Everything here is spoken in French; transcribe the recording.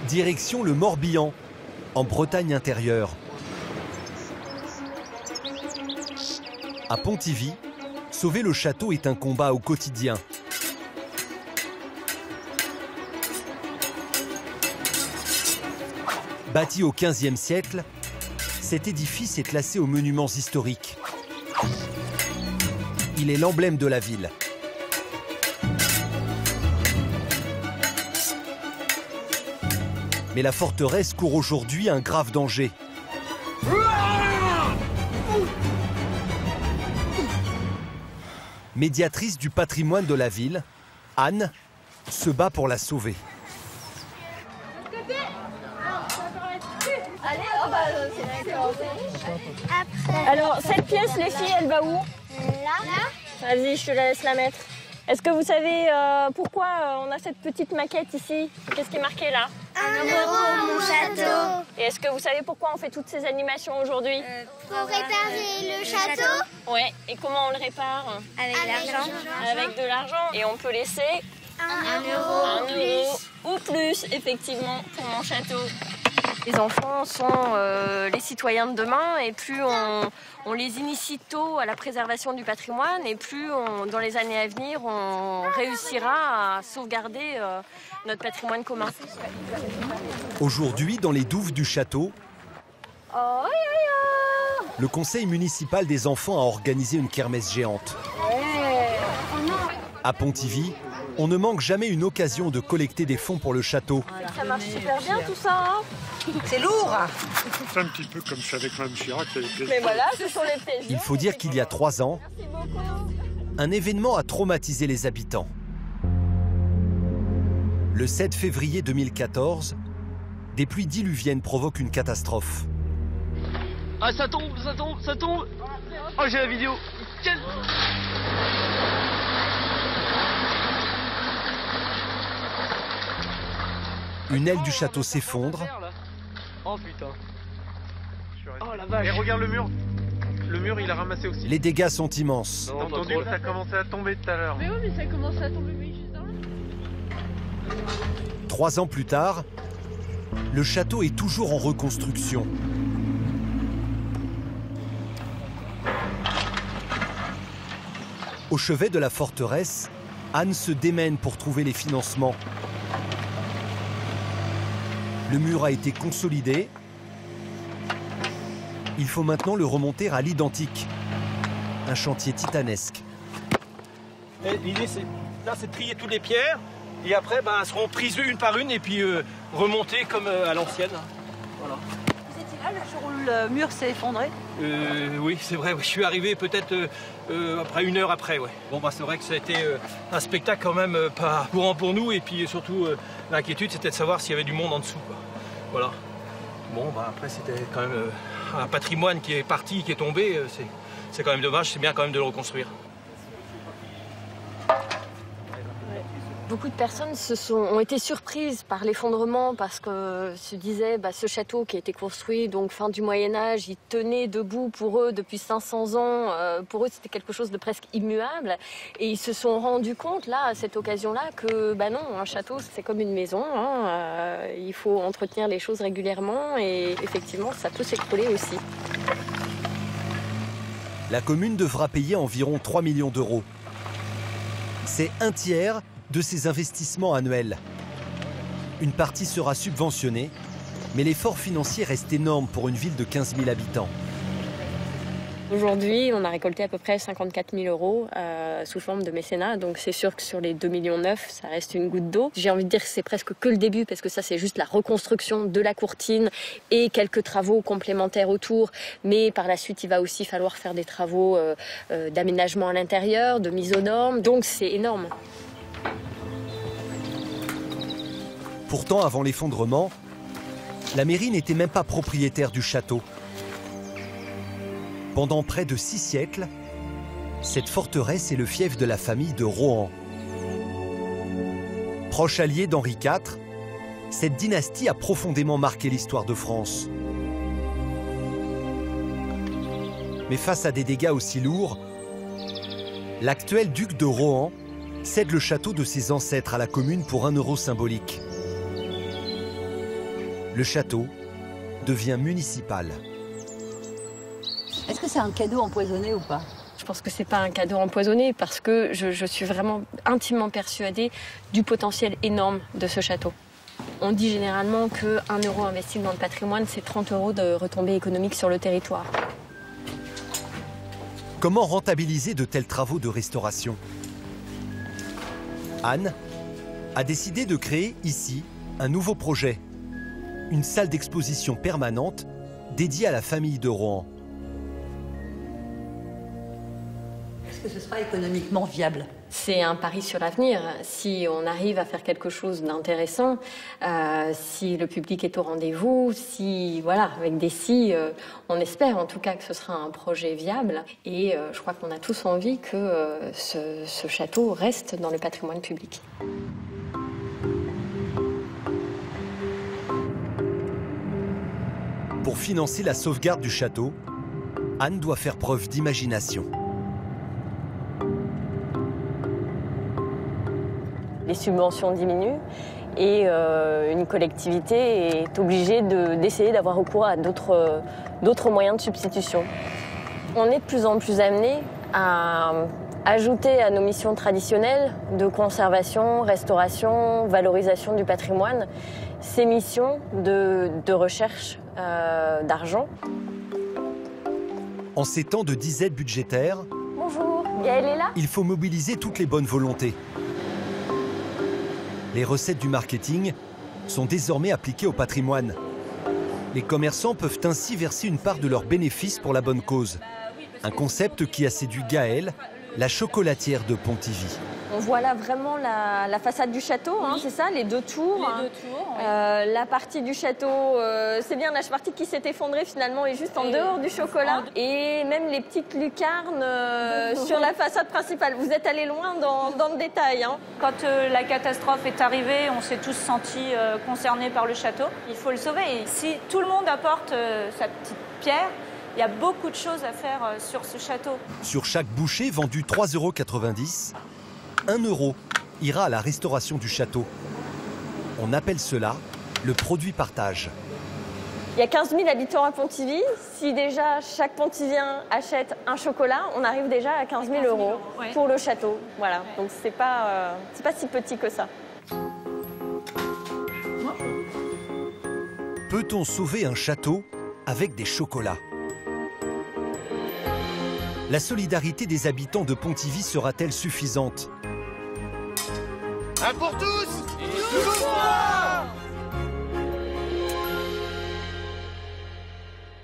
Direction le Morbihan, en Bretagne intérieure. À Pontivy, sauver le château est un combat au quotidien. Bâti au XVe siècle, cet édifice est classé aux monuments historiques. Il est l'emblème de la ville. Mais la forteresse court aujourd'hui un grave danger. Médiatrice du patrimoine de la ville, Anne se bat pour la sauver. Alors, cette pièce, les filles, elle va où? Là. Vas-y, je te laisse la mettre. Est-ce que vous savez pourquoi on a cette petite maquette ici? Qu'est-ce qui est marqué là? 1 euro, mon château. Et est-ce que vous savez pourquoi on fait toutes ces animations aujourd'hui? Pour réparer le château. Ouais, et comment on le répare? Avec l'argent. Avec de l'argent. Et on peut laisser 1 euro. 1 euro ou plus, effectivement, pour mon château. Les enfants sont les citoyens de demain et plus on les initie tôt à la préservation du patrimoine et plus dans les années à venir on réussira à sauvegarder notre patrimoine commun. Aujourd'hui, dans les douves du château, le conseil municipal des enfants a organisé une kermesse géante. À Pontivy, on ne manque jamais une occasion de collecter des fonds pour le château. Ça marche super bien tout ça, hein? C'est lourd. C'est un petit peu comme ça avec Mme Chirac. Mais voilà, ce sont les plaisirs. Il faut dire qu'il y a 3 ans, un événement a traumatisé les habitants. Le 7 février 2014, des pluies diluviennes provoquent une catastrophe. Ah, ça tombe, ça tombe, ça tombe. Oh, j'ai la vidéo. Quel... Une aile du château s'effondre. Oh putain. Oh la vache. Et regarde le mur. Le mur, il a ramassé aussi. Les dégâts sont immenses. T'as entendu que ça a commencé à tomber tout à l'heure. Mais oui, mais ça a commencé à tomber, mais juste avant. 3 ans plus tard, le château est toujours en reconstruction. Au chevet de la forteresse, Anne se démène pour trouver les financements. Le mur a été consolidé. Il faut maintenant le remonter à l'identique. Un chantier titanesque. L'idée, c'est de trier toutes les pierres. Et après, elles seront prises une par une et puis remontées comme à l'ancienne. Voilà. Vous étiez là le jour où le mur s'est effondré? Oui, c'est vrai. Je suis arrivé peut-être après 1 heure après. Ouais. Bon, c'est vrai que ça a été un spectacle quand même pas courant pour nous. Et puis surtout, l'inquiétude, c'était de savoir s'il y avait du monde en dessous, quoi. Voilà. Bon, après, c'était quand même un patrimoine qui est parti, qui est tombé. C'est quand même dommage. C'est bien quand même de le reconstruire. Beaucoup de personnes ont été surprises par l'effondrement parce que se disaient ce château qui a été construit donc fin du Moyen-Âge, il tenait debout pour eux depuis 500 ans. Pour eux, c'était quelque chose de presque immuable. Et ils se sont rendus compte, là, à cette occasion-là, que non, un château, c'est comme une maison. Il faut entretenir les choses régulièrement et effectivement, ça peut s'écrouler aussi. La commune devra payer environ 3 millions d'euros. C'est 1/3 de ses investissements annuels. Une partie sera subventionnée, mais l'effort financier reste énorme pour une ville de 15 000 habitants. Aujourd'hui, on a récolté à peu près 54 000 euros sous forme de mécénat. Donc c'est sûr que sur les 2,9 millions, ça reste une goutte d'eau. J'ai envie de dire que c'est presque que le début parce que ça, c'est juste la reconstruction de la courtine et quelques travaux complémentaires autour. Mais par la suite, il va aussi falloir faire des travaux d'aménagement à l'intérieur, de mise aux normes. Donc c'est énorme. Pourtant, avant l'effondrement, la mairie n'était même pas propriétaire du château. Pendant près de 6 siècles, cette forteresse est le fief de la famille de Rohan. Proche allié d'Henri IV, cette dynastie a profondément marqué l'histoire de France. Mais face à des dégâts aussi lourds, l'actuel duc de Rohan cède le château de ses ancêtres à la commune pour 1 euro symbolique. le château devient municipal. Est-ce que c'est un cadeau empoisonné ou pas? Je pense que c'est pas un cadeau empoisonné parce que je suis vraiment intimement persuadée du potentiel énorme de ce château. On dit généralement que 1 euro investi dans le patrimoine, c'est 30 euros de retombées économiques sur le territoire. Comment rentabiliser de tels travaux de restauration? Anne a décidé de créer ici un nouveau projet, une salle d'exposition permanente dédiée à la famille de Rohan. Est-ce que ce sera économiquement viable? C'est un pari sur l'avenir. Si on arrive à faire quelque chose d'intéressant, si le public est au rendez-vous, si, voilà, avec des si, on espère en tout cas que ce sera un projet viable. Et je crois qu'on a tous envie que ce château reste dans le patrimoine public. Pour financer la sauvegarde du château, Anne doit faire preuve d'imagination. Les subventions diminuent et une collectivité est obligée d'essayer d'avoir recours à d'autres moyens de substitution. On est de plus en plus amené à ajouter à nos missions traditionnelles de conservation, restauration, valorisation du patrimoine, ces missions de recherche d'argent. En ces temps de disette budgétaire, Bonjour, Gaëlle est là? il faut mobiliser toutes les bonnes volontés. Les recettes du marketing sont désormais appliquées au patrimoine. Les commerçants peuvent ainsi verser une part de leurs bénéfices pour la bonne cause. Un concept qui a séduit Gaëlle, la chocolatière de Pontivy. On voit là vraiment la façade du château, hein, c'est ça, les deux tours. Les deux tours, oui. La partie du château, c'est bien la partie qui s'est effondrée finalement est juste en dehors du chocolat. Et même les petites lucarnes sur la façade principale. Vous êtes allé loin dans le détail. Hein. Quand la catastrophe est arrivée, on s'est tous sentis concernés par le château. Il faut le sauver. Et si tout le monde apporte sa petite pierre, il y a beaucoup de choses à faire sur ce château. Sur chaque bouchée vendue 3,90 €, 1 euro ira à la restauration du château. On appelle cela le produit partage. Il y a 15 000 habitants à Pontivy. Si déjà chaque Pontivien achète un chocolat, on arrive déjà à 15 000 euros pour le château. Voilà. Donc c'est pas si petit que ça. Peut-on sauver un château avec des chocolats? La solidarité des habitants de Pontivy sera-t-elle suffisante? Un pour tous, tous pour moi.